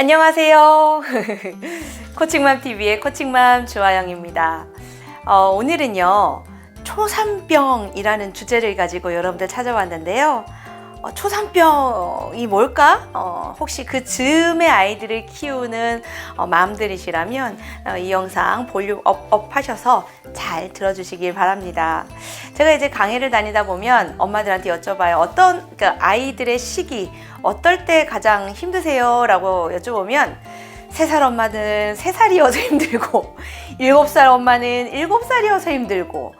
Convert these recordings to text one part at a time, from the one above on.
안녕하세요. 코칭맘TV의 코칭맘 주아영입니다. 오늘은요, 초산병이라는 주제를 가지고 여러분들 찾아왔는데요. 초산병이 뭘까? 혹시 그 즈음의 아이들을 키우는 맘들이시라면 이 영상 볼륨 업 하셔서 잘 들어주시길 바랍니다. 제가 이제 강의를 다니다 보면 엄마들한테 여쭤봐요. 어떤 아이들의 시기, 어떨 때 가장 힘드세요? 라고 여쭤보면 3살 엄마는 3살이어서 힘들고 7살 엄마는 7살이어서 힘들고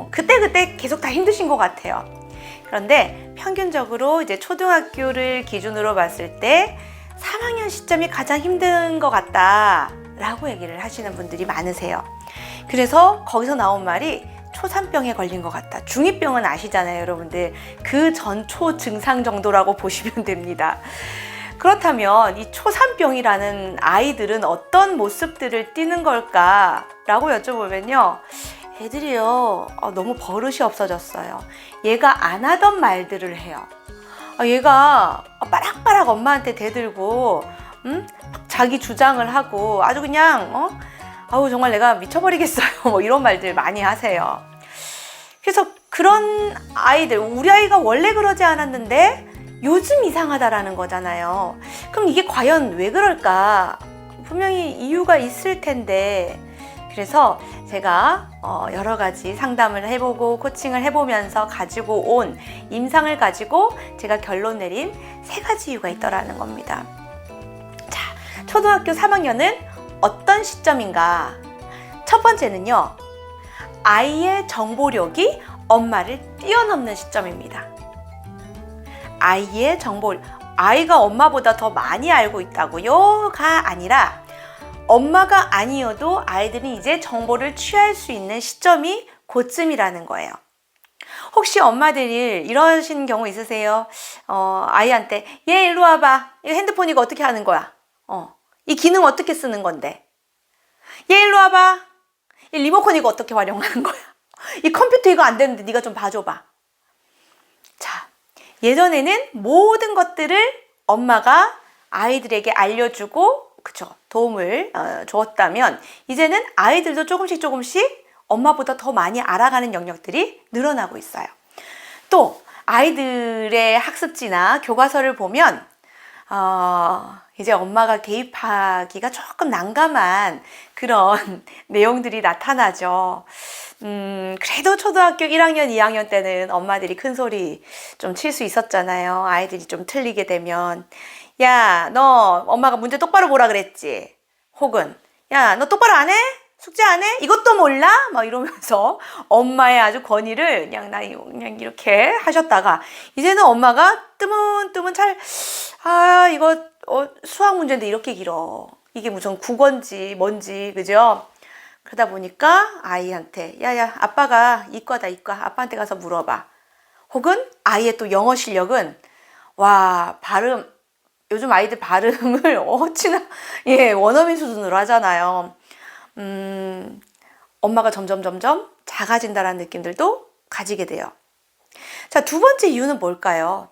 그때 계속 다 힘드신 것 같아요. 그런데 평균적으로 이제 초등학교를 기준으로 봤을 때 3학년 시점이 가장 힘든 것 같다 라고 얘기를 하시는 분들이 많으세요. 그래서 거기서 나온 말이 초산병에 걸린 것 같다. 중2병은 아시잖아요, 여러분들. 그 전초 증상 정도라고 보시면 됩니다. 그렇다면 이 초산병이라는 아이들은 어떤 모습들을 띠는 걸까? 라고 여쭤보면요. 애들이요, 너무 버릇이 없어졌어요. 얘가 안 하던 말들을 해요. 얘가 빠락빠락 엄마한테 대들고 자기 주장을 하고 아주 그냥 아우 정말 내가 미쳐버리겠어요. 뭐 이런 말들 많이 하세요. 그래서 그런 아이들, 우리 아이가 원래 그러지 않았는데 요즘 이상하다라는 거잖아요. 그럼 이게 과연 왜 그럴까? 분명히 이유가 있을 텐데, 그래서 제가 여러 가지 상담을 해보고 코칭을 해보면서 가지고 온 임상을 가지고 제가 결론 내린 3가지 이유가 있더라는 겁니다. 자, 초등학교 3학년은 어떤 시점인가? 첫 번째는요, 아이의 정보력이 엄마를 뛰어넘는 시점입니다. 아이가 엄마보다 더 많이 알고 있다고요가 아니라 엄마가 아니어도 아이들이 이제 정보를 취할 수 있는 시점이 그쯤이라는 거예요. 혹시 엄마들이 이러신 경우 있으세요? 아이한테 얘 일로 와봐. 이 핸드폰 이거 어떻게 하는 거야? 이 기능 어떻게 쓰는 건데? 얘 일로 와봐. 이 리모컨 이거 어떻게 활용하는 거야? 이 컴퓨터 이거 안 되는데 네가 좀 봐줘봐. 자, 예전에는 모든 것들을 엄마가 아이들에게 알려주고 그쵸, 도움을 주었다면 이제는 아이들도 조금씩 엄마보다 더 많이 알아가는 영역들이 늘어나고 있어요. 또 아이들의 학습지나 교과서를 보면 이제 엄마가 개입하기가 조금 난감한 그런 내용들이 나타나죠. 그래도 초등학교 1학년, 2학년 때는 엄마들이 큰 소리 좀 칠 수 있었잖아요. 아이들이 좀 틀리게 되면 야, 너 엄마가 문제 똑바로 보라 그랬지? 혹은 야, 너 똑바로 안 해? 숙제 안 해? 이것도 몰라? 막 이러면서 엄마의 아주 권위를 그냥 이렇게 하셨다가 이제는 엄마가 뜨문뜨문 이거 수학 문제인데 이렇게 길어. 이게 무슨 국어인지 뭔지, 그죠? 그러다 보니까 아이한테 야야, 아빠가 이과다, 이과. 아빠한테 가서 물어봐. 혹은 아이의 또 영어 실력은 발음, 요즘 아이들 발음을 어찌나 원어민 수준으로 하잖아요. 엄마가 점점 작아진다는 느낌들도 가지게 돼요. 자, 2번째 이유는 뭘까요?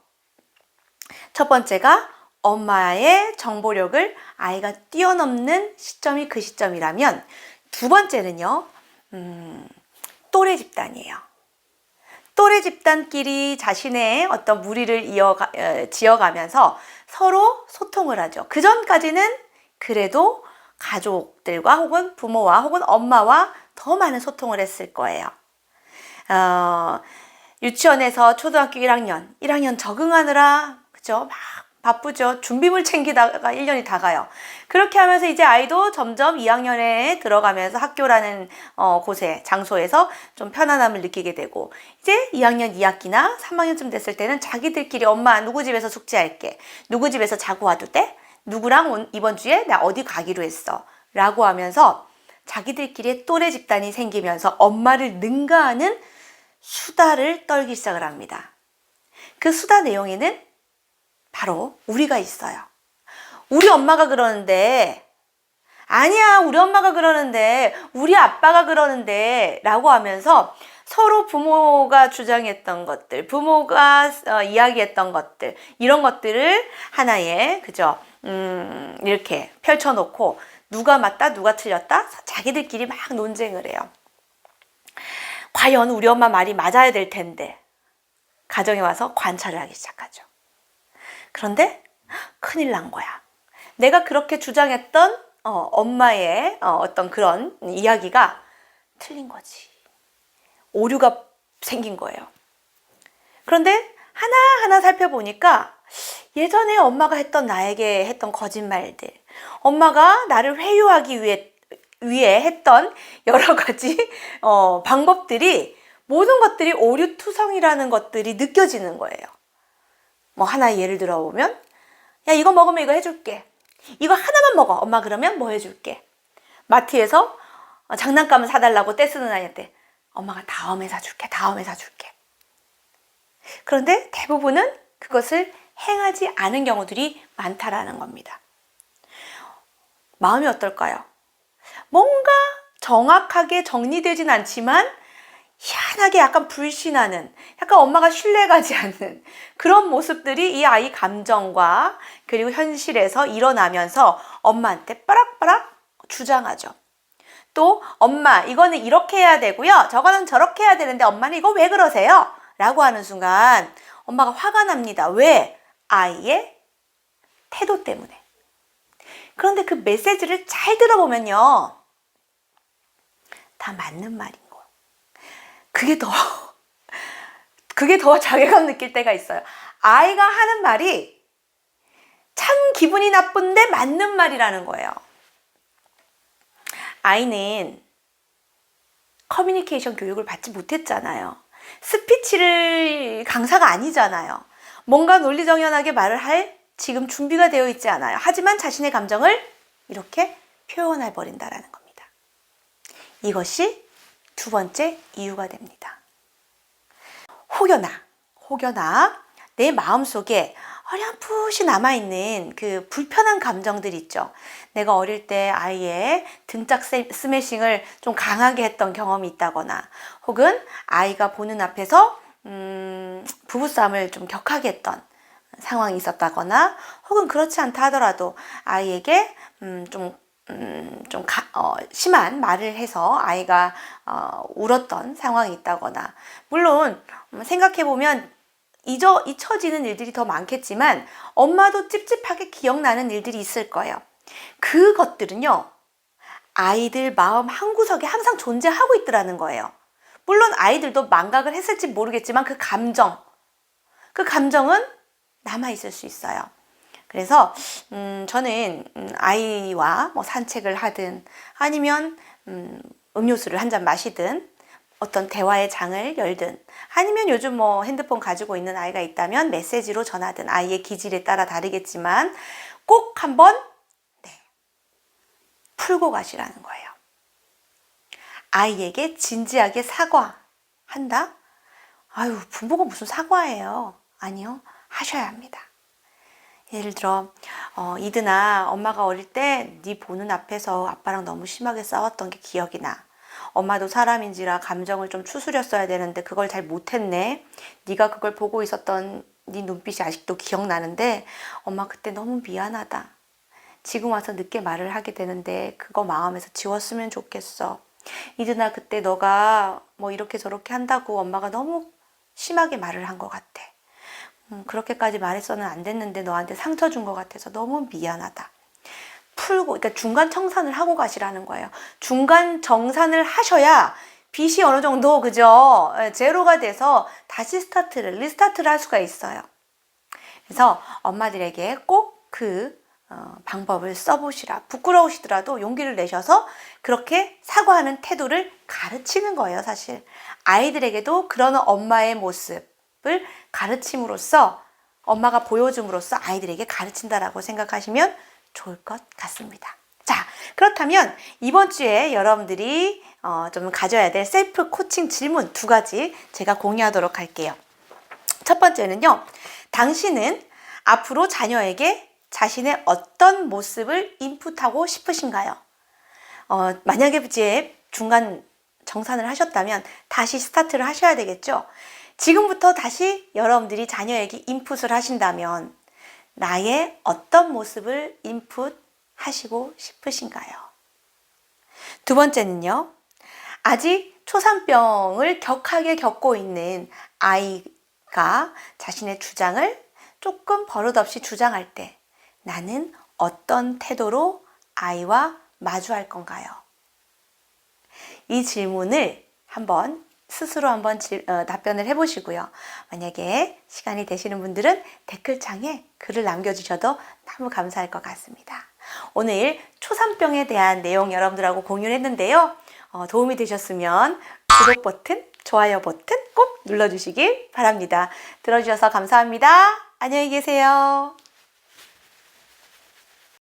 첫 번째가 엄마의 정보력을 아이가 뛰어넘는 시점이 그 시점이라면 2번째는요, 또래 집단이에요. 또래 집단끼리 자신의 어떤 무리를 지어가면서 서로 소통을 하죠. 그 전까지는 그래도 가족들과 혹은 부모와 혹은 엄마와 더 많은 소통을 했을 거예요. 유치원에서 초등학교 1학년 적응하느라 그죠? 막 바쁘죠. 준비물 챙기다가 1년이 다 가요. 그렇게 하면서 이제 아이도 점점 2학년에 들어가면서 학교라는 장소에서 좀 편안함을 느끼게 되고 이제 2학년 2학기나 3학년쯤 됐을 때는 자기들끼리 엄마 누구 집에서 숙제할게. 누구 집에서 자고 와도 돼? 누구랑 이번 주에 나 어디 가기로 했어. 라고 하면서 자기들끼리 또래 집단이 생기면서 엄마를 능가하는 수다를 떨기 시작을 합니다. 그 수다 내용에는 바로 우리가 있어요. 우리 엄마가 그러는데, 아니야, 우리 엄마가 그러는데, 우리 아빠가 그러는데, 라고 하면서 서로 부모가 주장했던 것들, 부모가 이야기했던 것들, 이런 것들을 하나의, 그죠? 이렇게 펼쳐놓고 누가 맞다, 누가 틀렸다, 자기들끼리 막 논쟁을 해요. 과연 우리 엄마 말이 맞아야 될 텐데, 가정에 와서 관찰을 하기 시작하죠. 그런데 큰일 난 거야. 내가 그렇게 주장했던 엄마의 어떤 그런 이야기가 틀린 거지. 오류가 생긴 거예요. 그런데 하나하나 살펴보니까 예전에 엄마가 나에게 했던 거짓말들, 엄마가 나를 회유하기 위해 했던 여러 가지 방법들이, 모든 것들이 오류투성이라는 것들이 느껴지는 거예요. 뭐 하나 예를 들어보면, 야, 이거 먹으면 이거 해줄게. 이거 하나만 먹어. 엄마 그러면 뭐 해줄게. 마트에서 장난감을 사달라고 떼쓰는 아이한테 엄마가 다음에 사줄게. 다음에 사줄게. 그런데 대부분은 그것을 행하지 않은 경우들이 많다라는 겁니다. 마음이 어떨까요? 뭔가 정확하게 정리되진 않지만 희한하게 약간 불신하는, 약간 엄마가 신뢰가지 않는 그런 모습들이 이 아이 감정과 그리고 현실에서 일어나면서 엄마한테 빠락빠락 주장하죠. 또 엄마 이거는 이렇게 해야 되고요, 저거는 저렇게 해야 되는데 엄마는 이거 왜 그러세요? 라고 하는 순간 엄마가 화가 납니다. 왜? 아이의 태도 때문에. 그런데 그 메시지를 잘 들어보면요, 다 맞는 말인 거예요. 그게 더 자괴감 느낄 때가 있어요. 아이가 하는 말이 참 기분이 나쁜데 맞는 말이라는 거예요. 아이는 커뮤니케이션 교육을 받지 못했잖아요. 스피치를 강사가 아니잖아요. 뭔가 논리정연하게 말을 할 지금 준비가 되어 있지 않아요. 하지만 자신의 감정을 이렇게 표현해 버린다라는 겁니다. 이것이 두 번째 이유가 됩니다. 혹여나 내 마음속에 어렴풋이 남아있는 그 불편한 감정들 있죠. 내가 어릴 때 아이의 등짝 스매싱을 좀 강하게 했던 경험이 있다거나, 혹은 아이가 보는 앞에서 부부싸움을 좀 격하게 했던 상황이 있었다거나, 혹은 그렇지 않다 하더라도 아이에게 심한 말을 해서 아이가 울었던 상황이 있다거나, 물론 생각해보면 잊혀지는 일들이 더 많겠지만 엄마도 찝찝하게 기억나는 일들이 있을 거예요. 그것들은요, 아이들 마음 한구석에 항상 존재하고 있더라는 거예요. 물론 아이들도 망각을 했을지 모르겠지만 그 감정은 남아있을 수 있어요. 그래서 저는 아이와 뭐 산책을 하든, 아니면 음료수를 한 잔 마시든, 어떤 대화의 장을 열든, 아니면 요즘 뭐 핸드폰 가지고 있는 아이가 있다면 메시지로 전하든, 아이의 기질에 따라 다르겠지만 꼭 한번 풀고 가시라는 거예요. 아이에게 진지하게 사과한다? 아유, 부모가 무슨 사과예요? 아니요, 하셔야 합니다. 예를 들어 이든아, 엄마가 어릴 때 네 보는 앞에서 아빠랑 너무 심하게 싸웠던 게 기억이 나. 엄마도 사람인지라 감정을 좀 추스렸어야 되는데 그걸 잘 못했네. 네가 그걸 보고 있었던 네 눈빛이 아직도 기억나는데 엄마 그때 너무 미안하다. 지금 와서 늦게 말을 하게 되는데 그거 마음에서 지웠으면 좋겠어. 이든아, 그때 너가 뭐 이렇게 저렇게 한다고 엄마가 너무 심하게 말을 한 것 같아. 그렇게까지 말해서는 안 됐는데 너한테 상처 준 것 같아서 너무 미안하다. 풀고, 그러니까 중간 청산을 하고 가시라는 거예요. 중간 정산을 하셔야 빚이 어느 정도, 그죠? 제로가 돼서 다시 리스타트를 할 수가 있어요. 그래서 엄마들에게 꼭 그 방법을 써보시라. 부끄러우시더라도 용기를 내셔서 그렇게 사과하는 태도를 가르치는 거예요, 사실. 아이들에게도 그런 엄마의 모습을 가르침으로써, 엄마가 보여줌으로써 아이들에게 가르친다라고 생각하시면 좋을 것 같습니다. 자, 그렇다면 이번 주에 여러분들이 좀 가져야 될 셀프 코칭 질문 2가지 제가 공유하도록 할게요. 첫 번째는요, 당신은 앞으로 자녀에게 자신의 어떤 모습을 인풋하고 싶으신가요? 만약에 제 중간 정산을 하셨다면 다시 스타트를 하셔야 되겠죠. 지금부터 다시 여러분들이 자녀에게 인풋을 하신다면 나의 어떤 모습을 인풋하시고 싶으신가요? 두 번째는요. 아직 초산병을 격하게 겪고 있는 아이가 자신의 주장을 조금 버릇없이 주장할 때 나는 어떤 태도로 아이와 마주할 건가요? 이 질문을 스스로 한번 답변을 해보시고요. 만약에 시간이 되시는 분들은 댓글창에 글을 남겨주셔도 너무 감사할 것 같습니다. 오늘 초산병에 대한 내용 여러분들하고 공유를 했는데요. 도움이 되셨으면 구독 버튼, 좋아요 버튼 꼭 눌러주시길 바랍니다. 들어주셔서 감사합니다. 안녕히 계세요.